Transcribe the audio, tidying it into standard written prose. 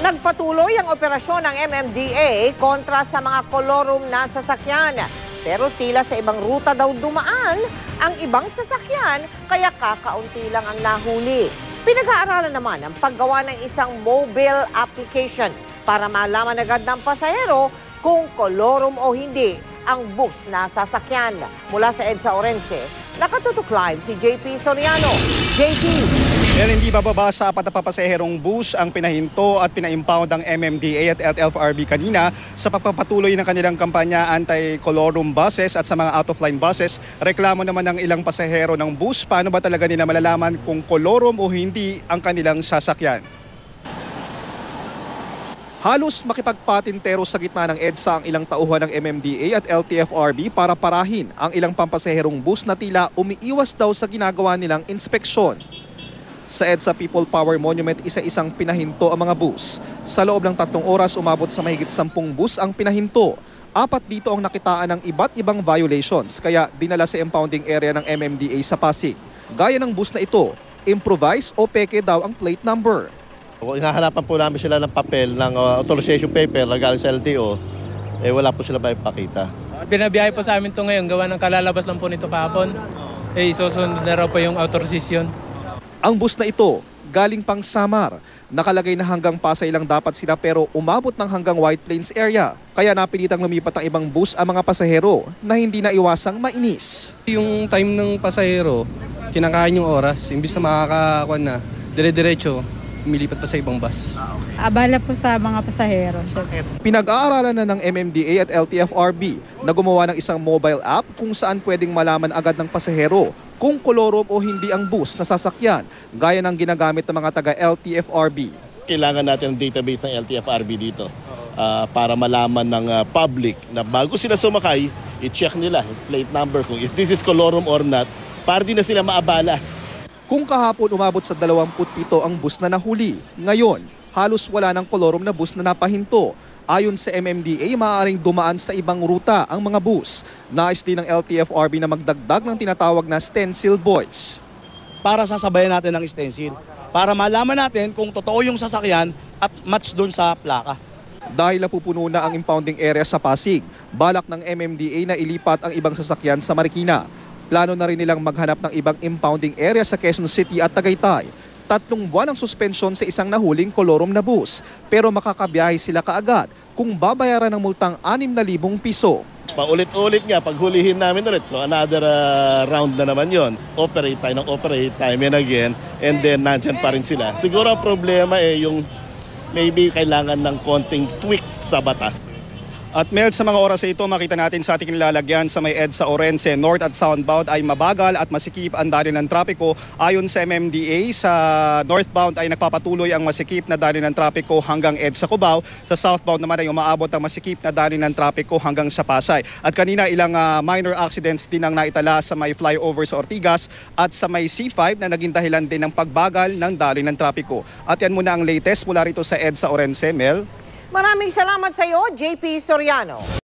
Nagpatuloy ang operasyon ng MMDA kontra sa mga kolorum na sasakyan. Pero tila sa ibang ruta daw dumaan ang ibang sasakyan kaya kakaunti lang ang nahuli. Pinag-aaralan naman ang paggawa ng isang mobile application para malaman agad ng pasahero kung kolorum o hindi ang bus na sasakyan. Mula sa EDSA Orense, nakatutok live si JP Soriano. JP! Pero hindi bababa sa apat na papasaherong bus ang pinahinto at pina-impound ng MMDA at LTFRB kanina sa pagpapatuloy ng kanilang kampanya anti-colorum buses at sa mga out-of-line buses. Reklamo naman ng ilang pasahero ng bus, paano ba talaga nila malalaman kung colorum o hindi ang kanilang sasakyan? Halos makipagpatintero sa gitna ng EDSA ang ilang tauhan ng MMDA at LTFRB para parahin ang ilang pampasaherong bus na tila umiiwas daw sa ginagawa nilang inspeksyon. Sa EDSA People Power Monument, isa-isang pinahinto ang mga bus. Sa loob ng 3 oras, umabot sa mahigit 10 bus ang pinahinto. 4 dito ang nakitaan ng iba't ibang violations, kaya dinala sa impounding area ng MMDA sa Pasig. Gaya ng bus na ito, improvise o peke daw ang plate number. Hinahanapan po namin sila ng papel, ng authorization paper na galing sa LTO, wala po sila maipakita. Binabiyahe po sa amin ito ngayon, gawa ng kalalabas lang po nito kahapon. Isusunod na raw po yung authorization. Ang bus na ito, galing pang Samar. Nakalagay na hanggang Pasay lang dapat sila pero umabot ng hanggang White Plains area. Kaya napilitang lumipat ang ibang bus ang mga pasahero na hindi na iwasang mainis. Yung time ng pasahero, kinakain yung oras. Imbis na makakakuan na, dire-diretso, umilipat pa sa ibang bus. Abala po sa mga pasahero. Pinag-aaralan na ng MMDA at LTFRB na gumawa ng isang mobile app kung saan pwedeng malaman agad ng pasahero kung kolorum o hindi ang bus na sasakyan, gaya ng ginagamit ng mga taga-LTFRB. Kailangan natin ng database ng LTFRB dito para malaman ng public na bago sila sumakay, i-check nila yung plate number kung if this is colorum or not, para di na sila maabala. Kung kahapon umabot sa 27 ang bus na nahuli, ngayon halos wala ng kolorum na bus na napahinto. Ayon sa MMDA, maaaring dumaan sa ibang ruta ang mga bus. Nais din ng LTFRB na magdagdag ng tinatawag na stencil buoys. Para sasabayan natin ng stencil, para malaman natin kung totoo yung sasakyan at match doon sa plaka. Dahil napupuno na ang impounding area sa Pasig, balak ng MMDA na ilipat ang ibang sasakyan sa Marikina. Plano na rin nilang maghanap ng ibang impounding area sa Quezon City at Tagaytay. 3 buwan ang suspensyon sa isang nahuling kolorum na bus, pero makakabiyahe sila kaagad kung babayaran ng multang 6,000 piso. Paulit-ulit nga, paghulihin namin ulit. So another round na naman yon. Operate time and again, and then nandyan pa rin sila. Siguro ang problema yung maybe kailangan ng konting tweak sa batas. At Mel, sa mga oras na ito, makita natin sa ating nilalagyan sa may EDSA Orense, north at southbound ay mabagal at masikip ang daloy ng trapiko. Ayon sa MMDA, sa northbound ay nagpapatuloy ang masikip na daloy ng trapiko hanggang EDSA Cubao. Sa southbound naman ay umaabot ang masikip na daloy ng trapiko hanggang sa Pasay. At kanina ilang minor accidents din ang naitala sa may flyover sa Ortigas at sa may C5 na naging dahilan din ng pagbagal ng daloy ng trapiko. At yan muna ang latest mula rito sa EDSA Orense, Mel. Maraming salamat sa iyo, JP Soriano.